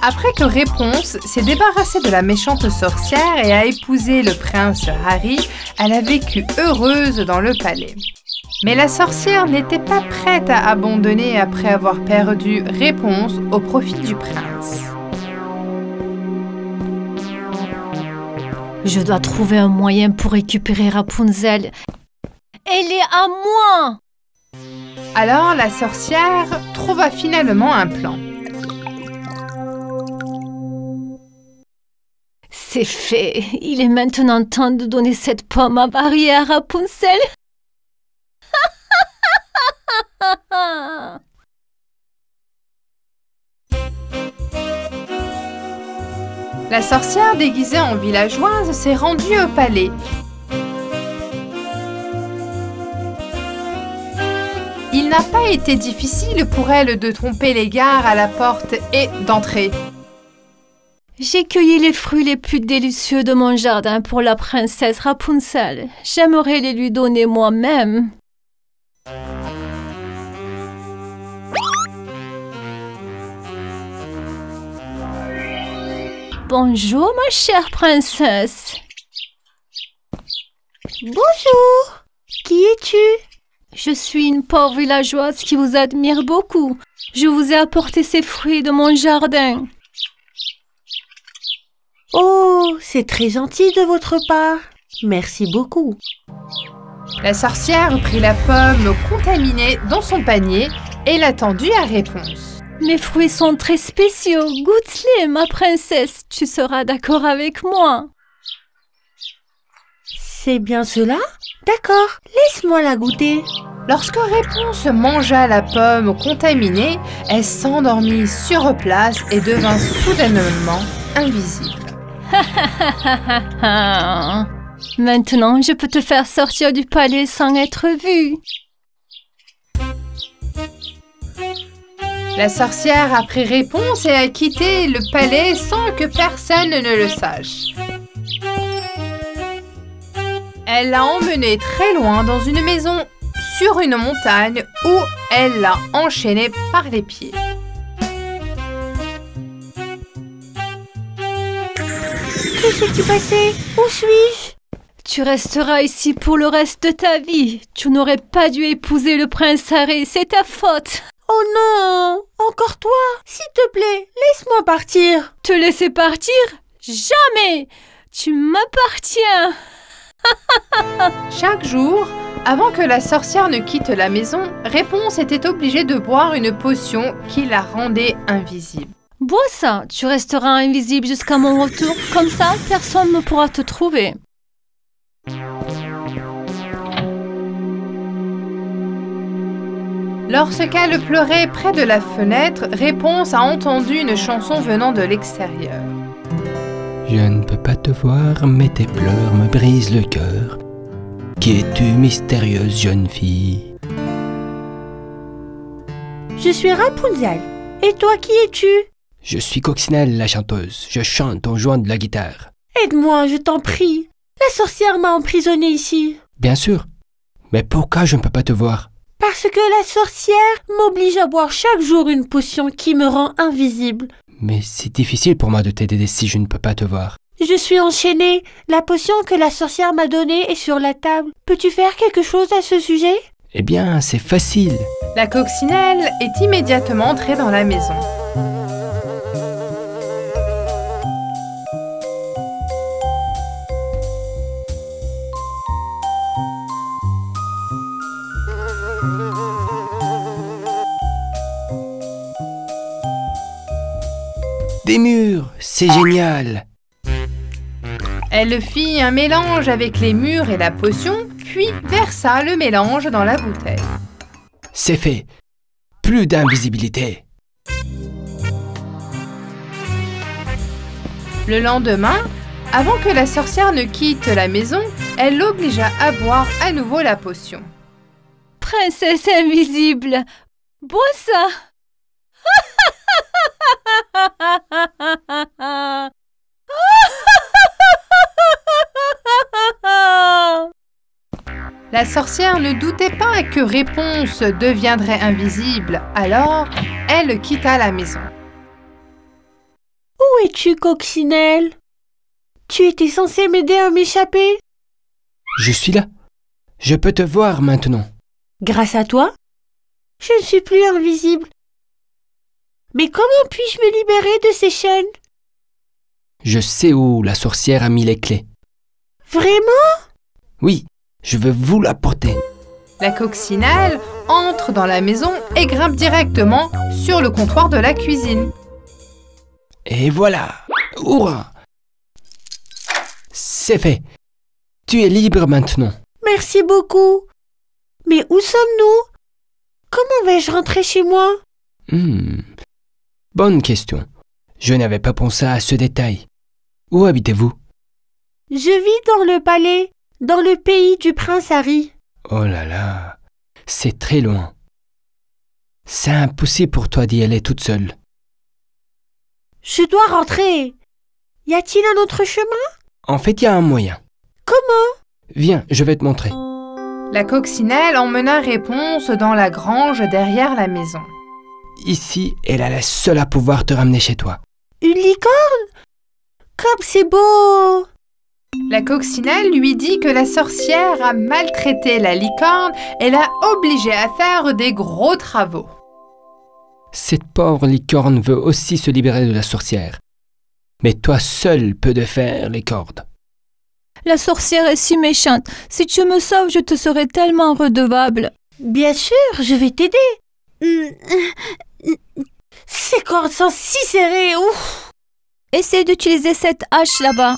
Après que Réponse s'est débarrassée de la méchante sorcière et a épousé le prince Harry, elle a vécu heureuse dans le palais. Mais la sorcière n'était pas prête à abandonner après avoir perdu Réponse au profit du prince. Je dois trouver un moyen pour récupérer Rapunzel. Elle est à moi! Alors la sorcière trouva finalement un plan. C'est fait. Il est maintenant temps de donner cette pomme avariée à Rapunzel. La sorcière déguisée en villageoise s'est rendue au palais. Il n'a pas été difficile pour elle de tromper les gardes à la porte et d'entrer. J'ai cueilli les fruits les plus délicieux de mon jardin pour la princesse Rapunzel. J'aimerais les lui donner moi-même. Bonjour, ma chère princesse. Bonjour. Qui es-tu? Je suis une pauvre villageoise qui vous admire beaucoup. Je vous ai apporté ces fruits de mon jardin. Oh, c'est très gentil de votre part. Merci beaucoup. La sorcière prit la pomme contaminée dans son panier et la tendit à Réponse. Mes fruits sont très spéciaux. Goûte-les, ma princesse. Tu seras d'accord avec moi. C'est bien cela? D'accord, laisse-moi la goûter. Lorsque Réponse mangea la pomme contaminée, elle s'endormit sur place et devint soudainement invisible. Maintenant, je peux te faire sortir du palais sans être vue. La sorcière a pris Réponse et a quitté le palais sans que personne ne le sache. Elle l'a emmenée très loin dans une maison sur une montagne où elle l'a enchaînée par les pieds. Que s'est-il passé? Où suis-je? Tu resteras ici pour le reste de ta vie. Tu n'aurais pas dû épouser le prince Harry, c'est ta faute. Oh non! Encore toi? S'il te plaît, laisse-moi partir. Te laisser partir? Jamais! Tu m'appartiens. Chaque jour, avant que la sorcière ne quitte la maison, Réponse était obligée de boire une potion qui la rendait invisible. Bois ça, tu resteras invisible jusqu'à mon retour. Comme ça, personne ne pourra te trouver. Lorsqu'elle pleurait près de la fenêtre, Réponse a entendu une chanson venant de l'extérieur. Je ne peux pas te voir, mais tes pleurs me brisent le cœur. Qui es-tu, mystérieuse jeune fille? Je suis Rapunzel. Et toi, qui es-tu? Je suis Coccinelle, la chanteuse. Je chante en jouant de la guitare. Aide-moi, je t'en prie. La sorcière m'a emprisonnée ici. Bien sûr. Mais pourquoi je ne peux pas te voir? Parce que la sorcière m'oblige à boire chaque jour une potion qui me rend invisible. Mais c'est difficile pour moi de t'aider si je ne peux pas te voir. Je suis enchaînée. La potion que la sorcière m'a donnée est sur la table. Peux-tu faire quelque chose à ce sujet? Eh bien, c'est facile. La coccinelle est immédiatement entrée dans la maison. Des murs, c'est génial. Elle fit un mélange avec les mûres et la potion, puis versa le mélange dans la bouteille. C'est fait. Plus d'invisibilité. Le lendemain, avant que la sorcière ne quitte la maison, elle l'obligea à boire à nouveau la potion. Princesse invisible, bois ça. La sorcière ne doutait pas que Réponse deviendrait invisible, alors elle quitta la maison. Où es-tu, Coccinelle? Tu étais censé m'aider à m'échapper? Je suis là. Je peux te voir maintenant. Grâce à toi, je ne suis plus invisible. Mais comment puis-je me libérer de ces chaînes? Je sais où la sorcière a mis les clés. Vraiment? Oui, je veux vous l'apporter. La coccinelle entre dans la maison et grimpe directement sur le comptoir de la cuisine. Et voilà. Hurrah! C'est fait. Tu es libre maintenant. Merci beaucoup. Mais où sommes-nous? Comment vais-je rentrer chez moi? Bonne question. Je n'avais pas pensé à ce détail. Où habitez-vous? Je vis dans le palais, dans le pays du prince Harry. Oh là là, c'est très loin. C'est impossible pour toi d'y aller toute seule. Je dois rentrer. Y a-t-il un autre chemin? En fait, il y a un moyen. Comment? Viens, je vais te montrer. La coccinelle emmena Réponse dans la grange derrière la maison. Ici, elle est la seule à pouvoir te ramener chez toi. Une licorne? Comme c'est beau! La coccinelle lui dit que la sorcière a maltraité la licorne et l'a obligée à faire des gros travaux. Cette pauvre licorne veut aussi se libérer de la sorcière. Mais toi seul peux défaire les cordes. La sorcière est si méchante. Si tu me sauves, je te serai tellement redevable. Bien sûr, je vais t'aider. Ces cordes sont si serrées, ouf! Essaye d'utiliser cette hache là-bas.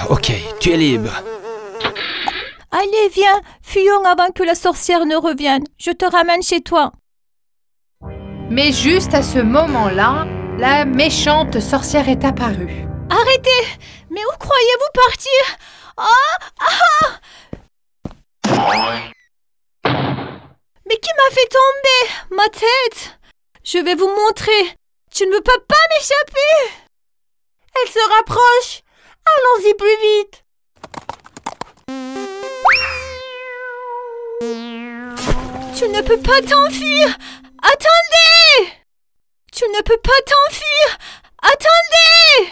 Ok, tu es libre. Allez, viens, fuyons avant que la sorcière ne revienne. Je te ramène chez toi. Mais juste à ce moment-là, la méchante sorcière est apparue. Arrêtez! Mais où croyez-vous partir? Mais qui m'a fait tomber? Ma tête! Je vais vous montrer. Tu ne peux pas m'échapper! Elle se rapproche. Allons-y plus vite. Tu ne peux pas t'enfuir! Attendez! Tu ne peux pas t'enfuir! Attendez!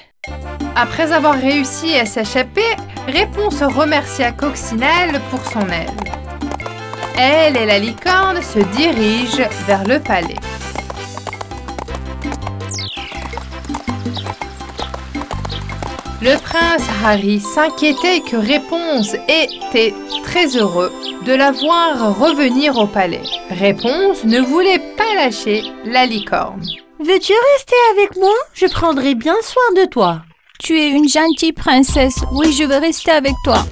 Après avoir réussi à s'échapper, Réponse remercia Coccinelle pour son aide. Elle et la licorne se dirigent vers le palais. Le prince Harry s'inquiétait que Réponse était très heureux de la voir revenir au palais. Réponse ne voulait pas lâcher la licorne. Veux-tu rester avec moi? Je prendrai bien soin de toi. Tu es une gentille princesse. Oui, je vais rester avec toi.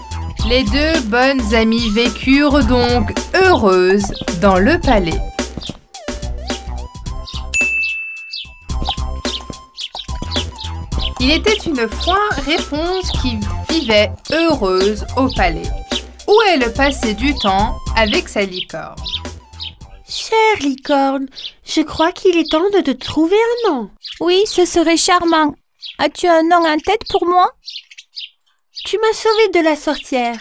Les deux bonnes amies vécurent donc heureuses dans le palais. Il était une fois Réponse qui vivait heureuse au palais, où elle passait du temps avec sa licorne. Chère licorne, je crois qu'il est temps de te trouver un nom. Oui, ce serait charmant. As-tu un nom en tête pour moi? Tu m'as sauvée de la sorcière.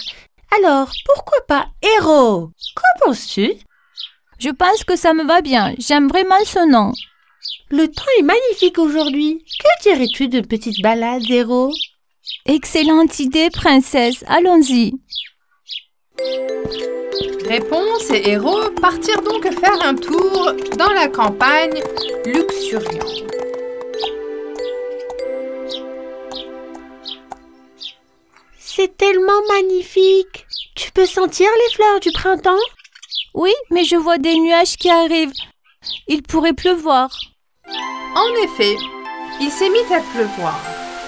Alors, pourquoi pas Héros? Qu'en penses-tu? Je pense que ça me va bien. J'aime vraiment ce nom. Le temps est magnifique aujourd'hui. Que dirais-tu d'une petite balade, Héros? Excellente idée, princesse. Allons-y. Réponse et Héros partirent donc faire un tour dans la campagne luxuriante. C'est tellement magnifique. Tu peux sentir les fleurs du printemps? Oui, mais je vois des nuages qui arrivent. Il pourrait pleuvoir. En effet, il s'est mis à pleuvoir,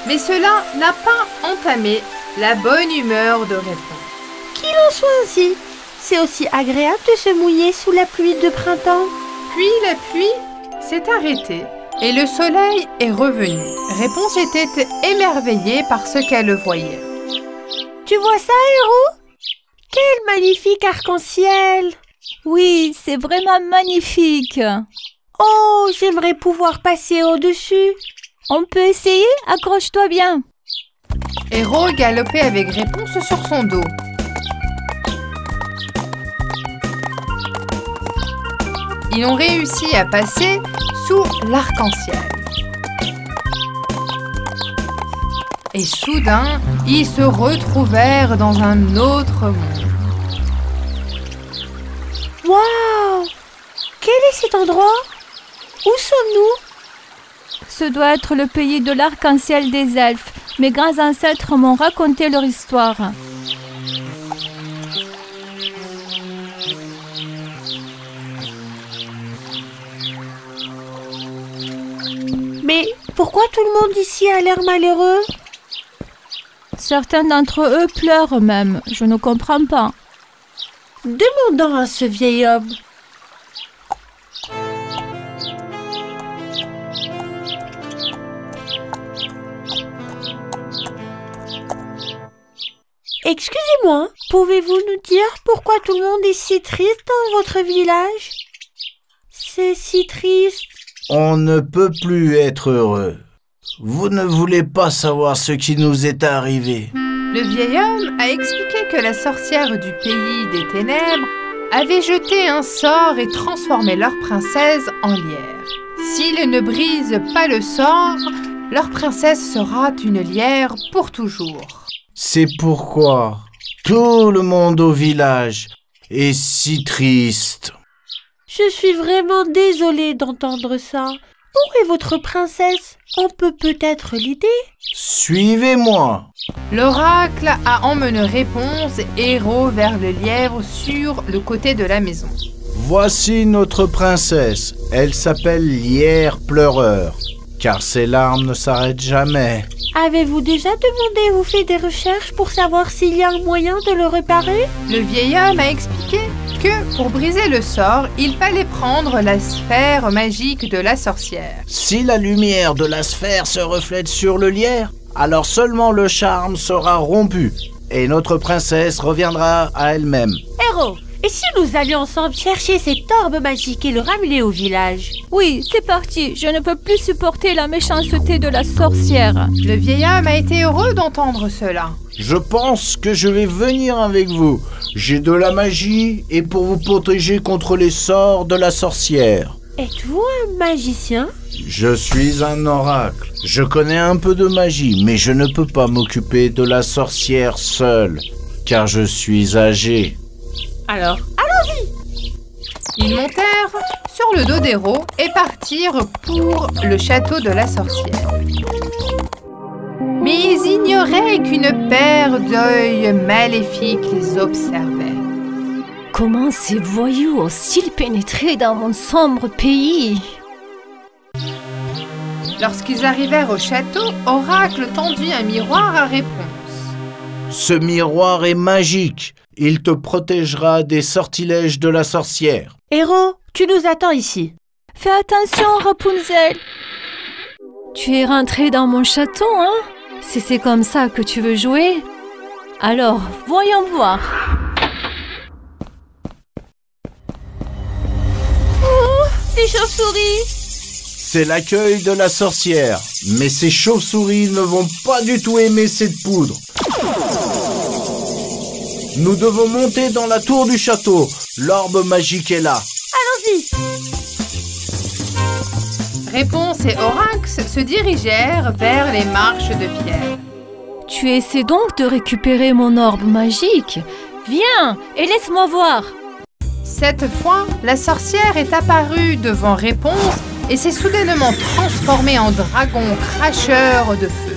mais cela n'a pas entamé la bonne humeur de Réponse. Qu'il en soit ainsi. C'est aussi agréable de se mouiller sous la pluie de printemps. Puis la pluie s'est arrêtée et le soleil est revenu. Réponse était émerveillée par ce qu'elle voyait. Tu vois ça, Héros? Quel magnifique arc-en-ciel! Oui, c'est vraiment magnifique. Oh, j'aimerais pouvoir passer au-dessus. On peut essayer? Accroche-toi bien. Héros galopait avec Réponse sur son dos. ils ont réussi à passer sous l'arc-en-ciel. Et soudain, ils se retrouvèrent dans un autre monde. Waouh! Quel est cet endroit? Où sommes-nous? Ce doit être le pays de l'arc-en-ciel des elfes. Mes grands ancêtres m'ont raconté leur histoire. Mais pourquoi tout le monde ici a l'air malheureux? Certains d'entre eux pleurent même. Je ne comprends pas. Demandons à ce vieil homme. Excusez-moi, pouvez-vous nous dire pourquoi tout le monde est si triste dans votre village? C'est si triste. On ne peut plus être heureux. Vous ne voulez pas savoir ce qui nous est arrivé. Le vieil homme a expliqué que la sorcière du pays des ténèbres avait jeté un sort et transformé leur princesse en lierre. S'ils ne brisent pas le sort, leur princesse sera une lierre pour toujours. C'est pourquoi tout le monde au village est si triste. Je suis vraiment désolée d'entendre ça. Où est votre princesse? On peut peut-être l'aider? Suivez-moi. L'oracle a emmené Réponse et Héros vers le lièvre sur le côté de la maison. Voici notre princesse. Elle s'appelle Lierre Pleureur, car ses larmes ne s'arrêtent jamais. Avez-vous déjà demandé ou fait des recherches pour savoir s'il y a un moyen de le réparer? Le vieil homme a expliqué que pour briser le sort, il fallait prendre la sphère magique de la sorcière. Si la lumière de la sphère se reflète sur le lierre, alors seulement le charme sera rompu et notre princesse reviendra à elle-même. Héros, et si nous allions ensemble chercher cette orbe magique et le ramener au village? Oui, c'est parti. Je ne peux plus supporter la méchanceté de la sorcière. Le vieil homme a été heureux d'entendre cela. Je pense que je vais venir avec vous. J'ai de la magie et pour vous protéger contre les sorts de la sorcière. Êtes-vous un magicien? Je suis un oracle. Je connais un peu de magie, mais je ne peux pas m'occuper de la sorcière seule, car je suis âgé. Alors, allons-y! Ils montèrent sur le dos d'Héros et partirent pour le château de la sorcière. Mais ils ignoraient qu'une paire d'œils maléfiques les observait. Comment ces voyous osent-ils pénétrer dans mon sombre pays? Lorsqu'ils arrivèrent au château, Oracle tendit un miroir à Réponse. Ce miroir est magique. Il te protégera des sortilèges de la sorcière. Héros, tu nous attends ici. Fais attention, Rapunzel. Tu es rentré dans mon château, hein? Si c'est comme ça que tu veux jouer, alors voyons voir. Oh, des chauves-souris! C'est l'accueil de la sorcière. Mais ces chauves-souris ne vont pas du tout aimer cette poudre. Nous devons monter dans la tour du château. L'orbe magique est là. Allons-y! Réponse et Orax se dirigèrent vers les marches de pierre. Tu essaies donc de récupérer mon orbe magique? Viens et laisse-moi voir. Cette fois, la sorcière est apparue devant Réponse et s'est soudainement transformée en dragon cracheur de feu.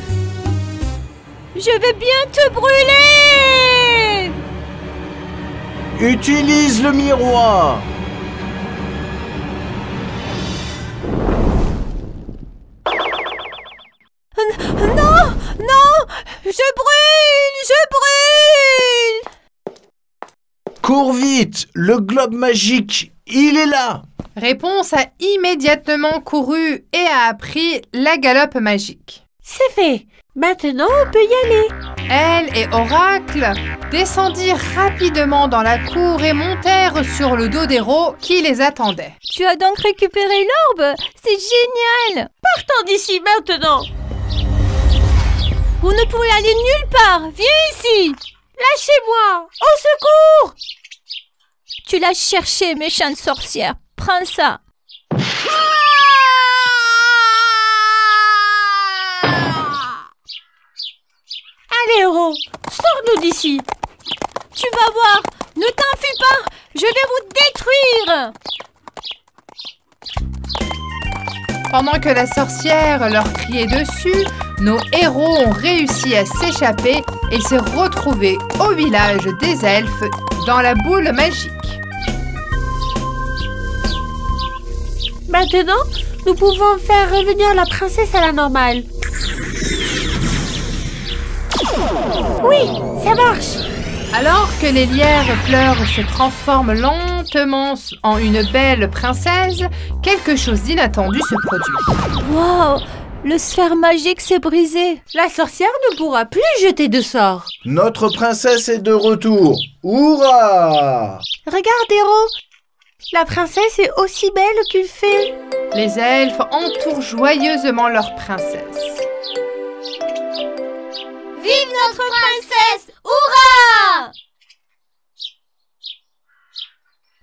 Je vais bien te brûler! Utilise le miroir. Non! Non! Je brûle! Cours vite. Le globe magique, il est là. Réponse a immédiatement couru et a appris la galope magique. C'est fait. Maintenant, on peut y aller. Elle et Oracle descendirent rapidement dans la cour et montèrent sur le dos d'Héros qui les attendait. Tu as donc récupéré l'orbe? C'est génial! Partons d'ici maintenant. Vous ne pouvez aller nulle part! Viens ici! Lâchez-moi! Au secours! Tu l'as cherché, méchante sorcière. Prends ça. Allez, Héros, sors-nous d'ici. Tu vas voir. Ne t'enfuis pas. Je vais vous détruire. Pendant que la sorcière leur criait dessus, nos héros ont réussi à s'échapper et se retrouver au village des elfes dans la boule magique. Maintenant, nous pouvons faire revenir la princesse à la normale. Oui, ça marche. Alors que les lierres pleurent se transforment lentement en une belle princesse, quelque chose d'inattendu se produit. Waouh! Le sphère magique s'est brisé. La sorcière ne pourra plus jeter de sorts. Notre princesse est de retour. Hurrah! Regarde, Héros. La princesse est aussi belle qu'une fée. Les elfes entourent joyeusement leur princesse. Vive notre princesse! Hurrah!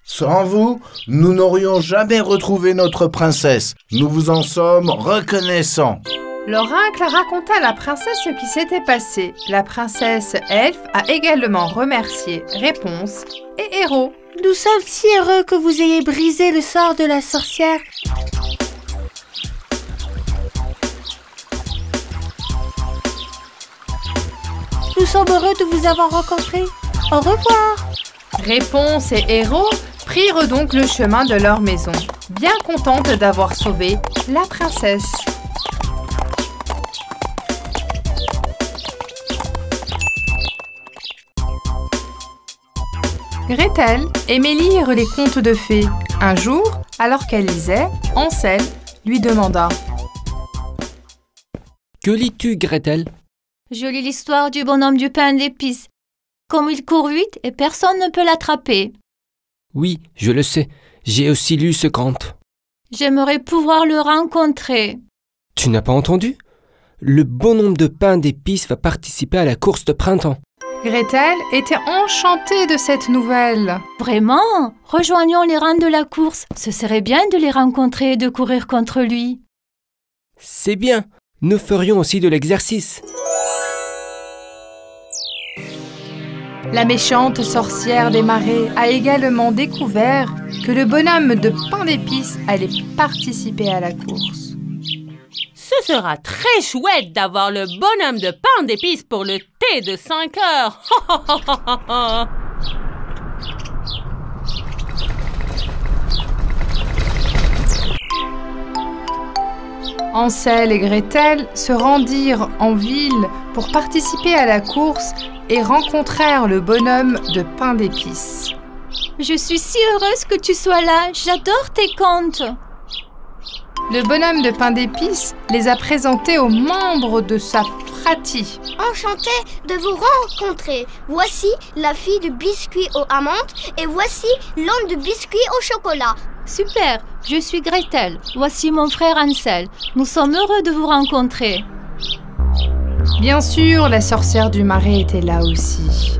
Sans vous, nous n'aurions jamais retrouvé notre princesse. Nous vous en sommes reconnaissants. L'oracle raconta à la princesse ce qui s'était passé. La princesse elfe a également remercié Réponse et Héros. Nous sommes si heureux que vous ayez brisé le sort de la sorcière. Nous sommes heureux de vous avoir rencontré. Au revoir. Réponse et Héros prirent donc le chemin de leur maison, bien contentes d'avoir sauvé la princesse. Gretel aimait lire les contes de fées. Un jour, alors qu'elle lisait, Hansel lui demanda « Que lis-tu, Gretel ?» Je lis l'histoire du bonhomme du pain d'épices. Comme il court vite et personne ne peut l'attraper. Oui, je le sais. J'ai aussi lu ce conte. J'aimerais pouvoir le rencontrer. Tu n'as pas entendu? Le bonhomme de pain d'épices va participer à la course de printemps. Gretel était enchantée de cette nouvelle. Vraiment? Rejoignons les rangs de la course. Ce serait bien de les rencontrer et de courir contre lui. C'est bien. Nous ferions aussi de l'exercice. La méchante sorcière des marais a également découvert que le bonhomme de pain d'épices allait participer à la course. Ce sera très chouette d'avoir le bonhomme de pain d'épices pour le thé de 5 heures. Hansel et Gretel se rendirent en ville pour participer à la course et rencontrèrent le bonhomme de pain d'épices. Je suis si heureuse que tu sois là. J'adore tes contes. Le bonhomme de pain d'épices les a présentés aux membres de sa fratrie. Enchantée de vous rencontrer. Voici la fille de biscuit aux amandes et voici l'homme de biscuit au chocolat. Super, je suis Gretel. Voici mon frère Hansel. Nous sommes heureux de vous rencontrer. Bien sûr, la sorcière du marais était là aussi.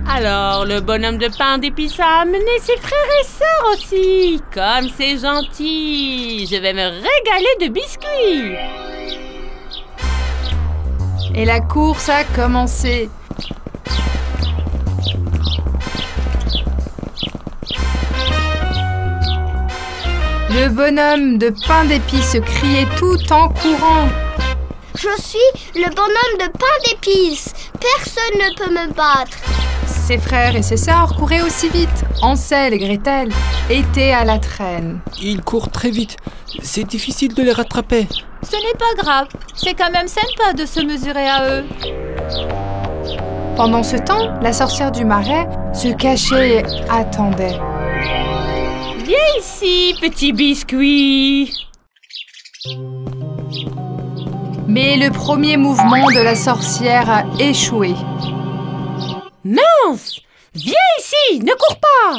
Alors, le bonhomme de pain d'épices a amené ses frères et sœurs aussi. Comme c'est gentil. Je vais me régaler de biscuits. Et la course a commencé. Le bonhomme de pain d'épices criait tout en courant. Je suis le bonhomme de pain d'épices. Personne ne peut me battre. Ses frères et ses sœurs couraient aussi vite. Hansel et Gretel étaient à la traîne. Ils courent très vite. C'est difficile de les rattraper. Ce n'est pas grave. C'est quand même sympa de se mesurer à eux. Pendant ce temps, la sorcière du marais se cachait et attendait. Viens ici, petit biscuit. Mais le premier mouvement de la sorcière a échoué. Mince! Viens ici, ne cours pas!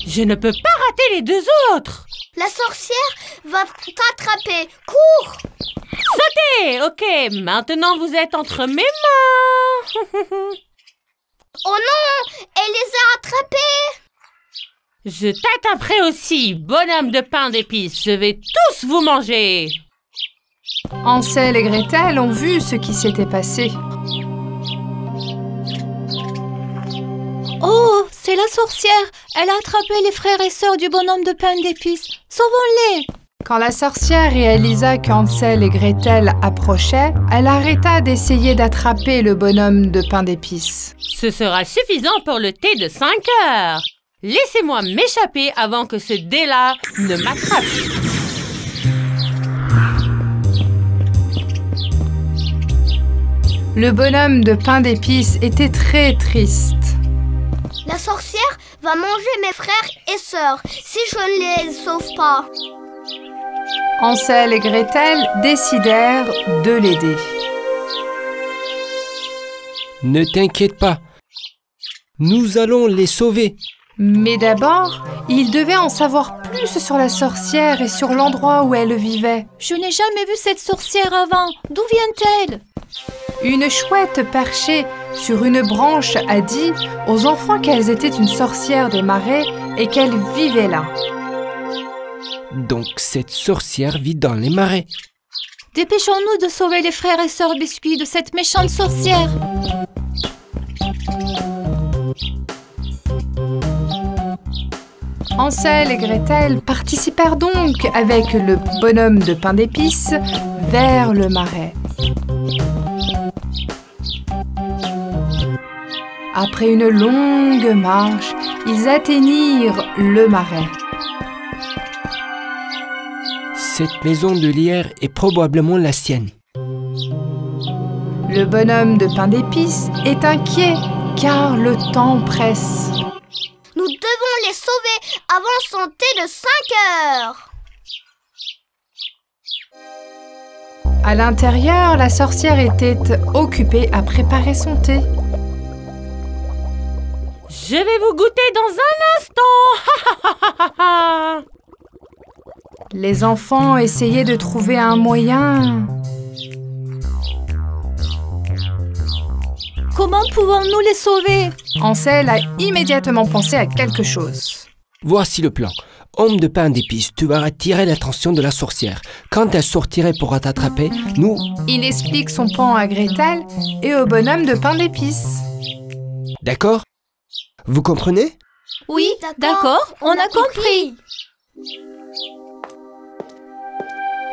Je ne peux pas rater les deux autres! La sorcière va t'attraper. Cours! Sautez! Ok, maintenant vous êtes entre mes mains! Oh non, elle les a attrapés. Je t'attraperai aussi, bonhomme de pain d'épices. Je vais tous vous manger. Hansel et Gretel ont vu ce qui s'était passé. Oh, c'est la sorcière. Elle a attrapé les frères et sœurs du bonhomme de pain d'épices. Sauvons-les! Quand la sorcière réalisa qu'Hansel et Gretel approchaient, elle arrêta d'essayer d'attraper le bonhomme de pain d'épices. Ce sera suffisant pour le thé de 5 heures. Laissez-moi m'échapper avant que ce dé-là ne m'attrape. Le bonhomme de pain d'épices était très triste. La sorcière va manger mes frères et sœurs si je ne les sauve pas. Hansel et Gretel décidèrent de l'aider. Ne t'inquiète pas. Nous allons les sauver. Mais d'abord, ils devaient en savoir plus sur la sorcière et sur l'endroit où elle vivait. Je n'ai jamais vu cette sorcière avant. D'où vient-elle? Une chouette perchée sur une branche a dit aux enfants qu'elles étaient une sorcière des marais et qu'elle vivait là. Donc cette sorcière vit dans les marais. Dépêchons-nous de sauver les frères et sœurs Biscuits de cette méchante sorcière. Hansel et Gretel participèrent donc avec le bonhomme de pain d'épices vers le marais. Après une longue marche, ils atteignirent le marais. Cette maison de lierre est probablement la sienne. Le bonhomme de pain d'épices est inquiet car le temps presse. Nous devons les sauver avant son thé de 5 heures. À l'intérieur, la sorcière était occupée à préparer son thé. Je vais vous goûter dans un instant. Les enfants essayaient de trouver un moyen. Comment pouvons-nous les sauver? Hansel a immédiatement pensé à quelque chose. Voici le plan. Homme de pain d'épices, tu vas attirer l'attention de la sorcière. Quand elle sortirait pour t'attraper, nous... Il explique son plan à Gretel et au bonhomme de pain d'épices. D'accord? Vous comprenez? Oui, d'accord, on a compris.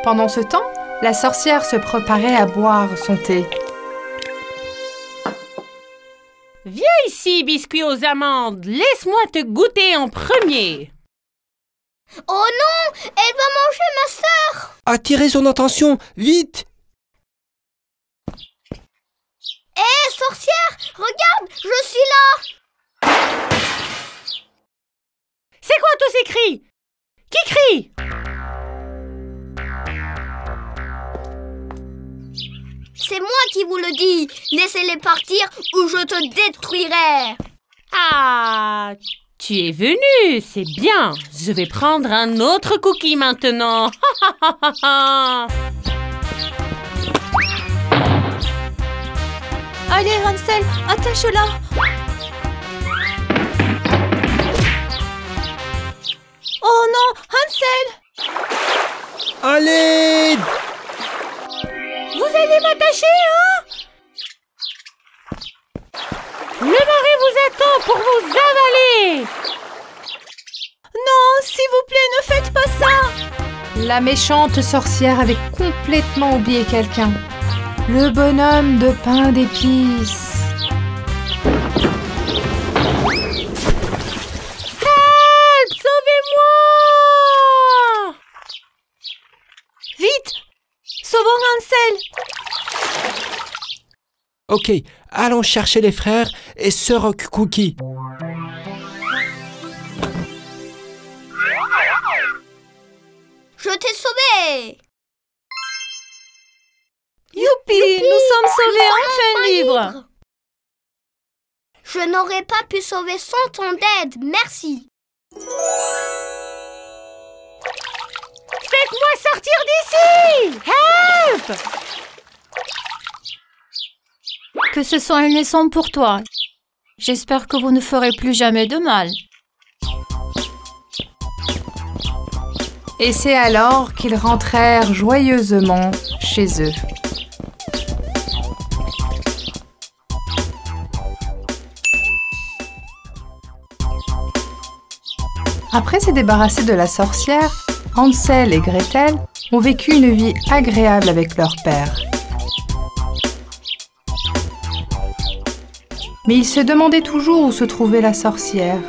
Pendant ce temps, la sorcière se préparait à boire son thé. Viens ici, biscuit aux amandes. Laisse-moi te goûter en premier. Oh non, elle va manger ma sœur. Attirez son attention, vite! Hé, sorcière, regarde, je suis là. C'est quoi tous ces cris? Qui crie? C'est moi qui vous le dis. Laissez-les partir ou je te détruirai. Ah, tu es venu, c'est bien. Je vais prendre un autre cookie maintenant. Allez, Hansel, attache-la. Oh non, Hansel! Allez! Vous allez m'attacher, hein? Le marais vous attend pour vous avaler. Non, s'il vous plaît, ne faites pas ça! La méchante sorcière avait complètement oublié quelqu'un. Le bonhomme de pain d'épices. Help! Sauvez-moi! Vite! Sauvons Hansel! Ok, allons chercher les frères et sœurs Cookie. Je t'ai sauvé. Youpi! Nous sommes sauvés, enfin libres! Je n'aurais pas pu sauver sans ton aide, merci. Faites-moi sortir d'ici! Help! Que ce soit une leçon pour toi. J'espère que vous ne ferez plus jamais de mal. Et c'est alors qu'ils rentrèrent joyeusement chez eux. Après s'être débarrassés de la sorcière, Hansel et Gretel ont vécu une vie agréable avec leur père. Mais ils se demandaient toujours où se trouvait la sorcière.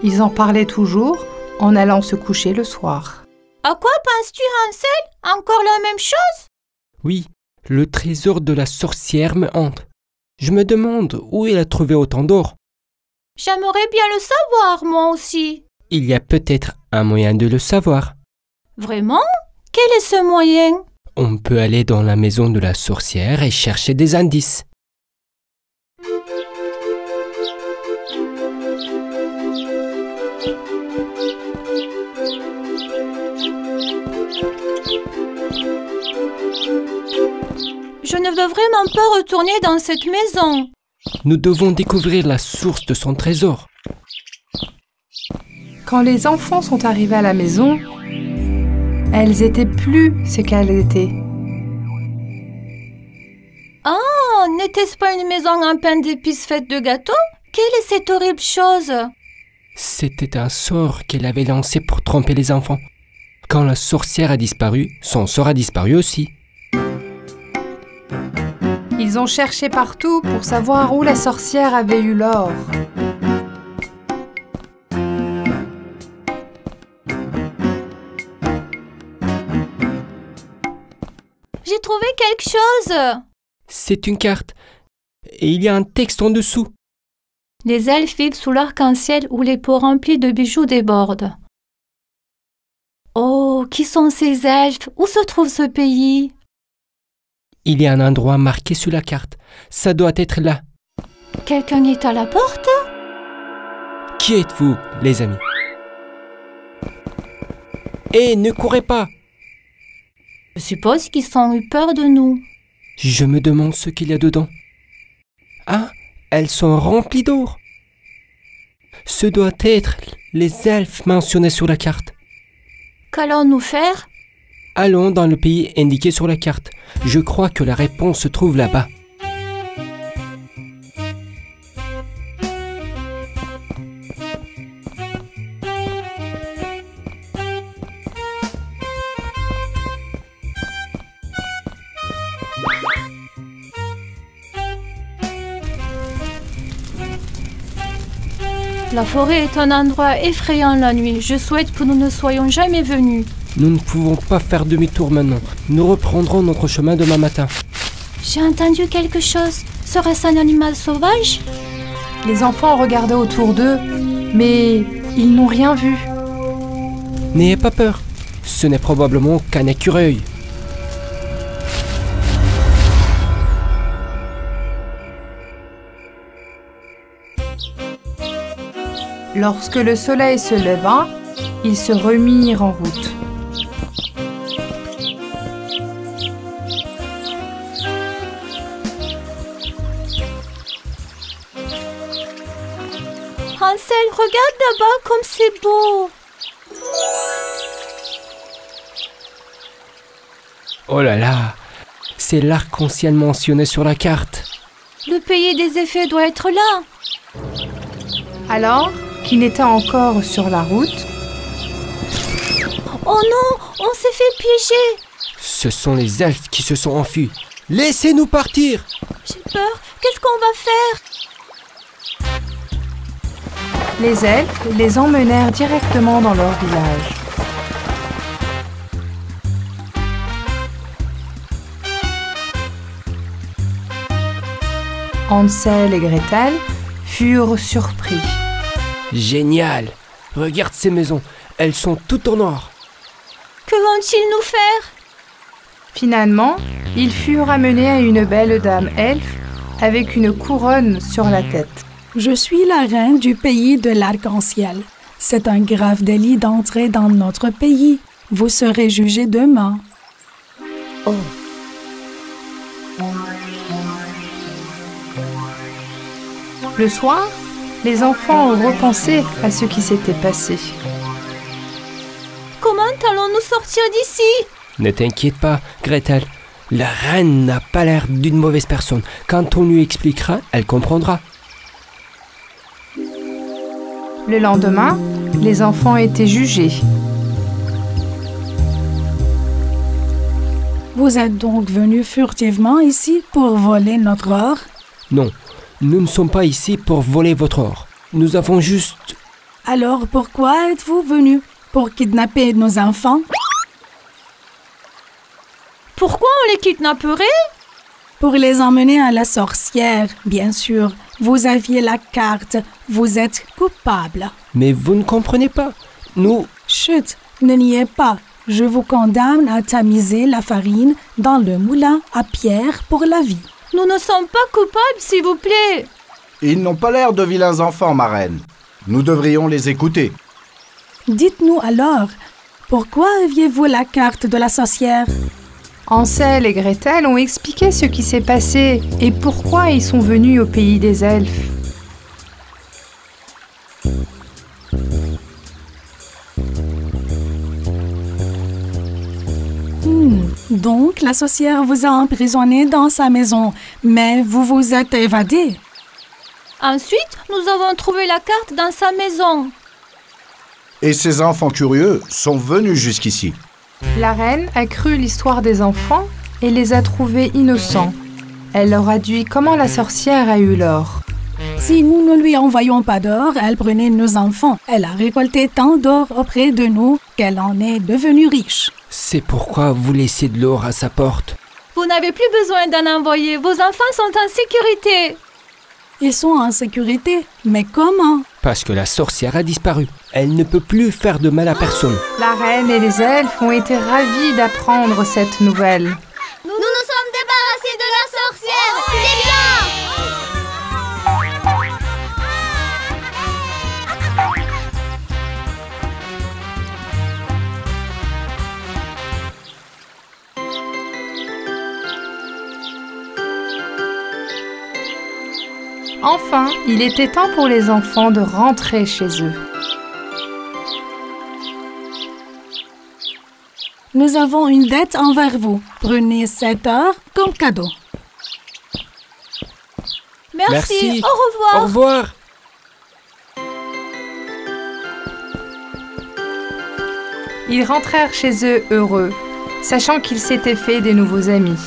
Ils en parlaient toujours en allant se coucher le soir. À quoi penses-tu, Hansel? Encore la même chose? Oui, le trésor de la sorcière me hante. Je me demande où il a trouvé autant d'or. J'aimerais bien le savoir, moi aussi. Il y a peut-être un moyen de le savoir. Vraiment? Quel est ce moyen? On peut aller dans la maison de la sorcière et chercher des indices. Je ne veux vraiment pas retourner dans cette maison. Nous devons découvrir la source de son trésor. Quand les enfants sont arrivés à la maison, elles étaient plus ce qu'elles étaient. Ah, n'était-ce pas une maison en pain d'épices faite de gâteaux? Quelle est cette horrible chose? C'était un sort qu'elle avait lancé pour tromper les enfants. Quand la sorcière a disparu, son sort a disparu aussi. Ils ont cherché partout pour savoir où la sorcière avait eu l'or. J'ai trouvé quelque chose. C'est une carte. Et il y a un texte en dessous. Les elfes vivent sous l'arc-en-ciel où les pots remplis de bijoux débordent. Oh, qui sont ces elfes? Où se trouve ce pays? Il y a un endroit marqué sur la carte. Ça doit être là. Quelqu'un est à la porte? Qui êtes-vous, les amis? Hé, ne courez pas! Je suppose qu'ils ont eu peur de nous. Je me demande ce qu'il y a dedans. Ah, elles sont remplies d'or. Ce doit être les elfes mentionnés sur la carte. Qu'allons-nous faire? Allons dans le pays indiqué sur la carte. Je crois que la réponse se trouve là-bas. La forêt est un endroit effrayant la nuit. Je souhaite que nous ne soyons jamais venus. Nous ne pouvons pas faire demi-tour maintenant. Nous reprendrons notre chemin demain matin. J'ai entendu quelque chose. Serait-ce un animal sauvage? Les enfants regardaient autour d'eux, mais ils n'ont rien vu. N'ayez pas peur. Ce n'est probablement qu'un écureuil. Lorsque le soleil se leva, ils se remirent en route. Hansel, regarde là-bas comme c'est beau. Oh là là, c'est l'arc-en-ciel mentionné sur la carte. Le pays des effets doit être là. Alors qu'ils étaient encore sur la route, Oh non, on s'est fait piéger. Ce sont les elfes qui se sont enfuis. Laissez-nous partir! J'ai peur. Qu'est-ce qu'on va faire? les elfes les emmenèrent directement dans leur village. Hansel et Gretel furent surpris. Génial! Regarde ces maisons, elles sont toutes en or. Que vont-ils nous faire? Finalement, ils furent amenés à une belle dame elfe avec une couronne sur la tête. Je suis la reine du pays de l'arc-en-ciel. C'est un grave délit d'entrer dans notre pays. Vous serez jugés demain. Oh. Le soir, les enfants ont repensé à ce qui s'était passé. Comment allons-nous sortir d'ici? Ne t'inquiète pas, Gretel. La reine n'a pas l'air d'une mauvaise personne. Quand on lui expliquera, elle comprendra. Le lendemain, les enfants étaient jugés. Vous êtes donc venus furtivement ici pour voler notre or? Non, nous ne sommes pas ici pour voler votre or. Nous avons juste... Alors pourquoi êtes-vous venus? Pour kidnapper nos enfants? Pourquoi on les kidnapperait? Pour les emmener à la sorcière, bien sûr. Vous aviez la carte. Vous êtes coupable. Mais vous ne comprenez pas. Nous... Chut, ne niez pas. Je vous condamne à tamiser la farine dans le moulin à pierre pour la vie. Nous ne sommes pas coupables, s'il vous plaît. Ils n'ont pas l'air de vilains enfants, ma reine. Nous devrions les écouter. Dites-nous alors, pourquoi aviez-vous la carte de la sorcière? Hansel et Gretel ont expliqué ce qui s'est passé et pourquoi ils sont venus au pays des elfes. Donc la sorcière vous a emprisonné dans sa maison, mais vous vous êtes évadé. Ensuite, nous avons trouvé la carte dans sa maison. Et ces enfants curieux sont venus jusqu'ici. La reine a cru l'histoire des enfants et les a trouvés innocents. Elle leur a dit comment la sorcière a eu l'or. Si nous ne lui envoyons pas d'or, elle prenait nos enfants. Elle a récolté tant d'or auprès de nous qu'elle en est devenue riche. C'est pourquoi vous laissez de l'or à sa porte. Vous n'avez plus besoin d'en envoyer. Vos enfants sont en sécurité. Ils sont en sécurité, mais comment? Parce que la sorcière a disparu. Elle ne peut plus faire de mal à personne. La reine et les elfes ont été ravis d'apprendre cette nouvelle. Nous nous sommes débarrassés de la sorcière. C'est bien. Enfin, il était temps pour les enfants de rentrer chez eux. Nous avons une dette envers vous. Prenez cet or comme cadeau. Merci. Au revoir. Au revoir. Ils rentrèrent chez eux heureux, sachant qu'ils s'étaient fait des nouveaux amis.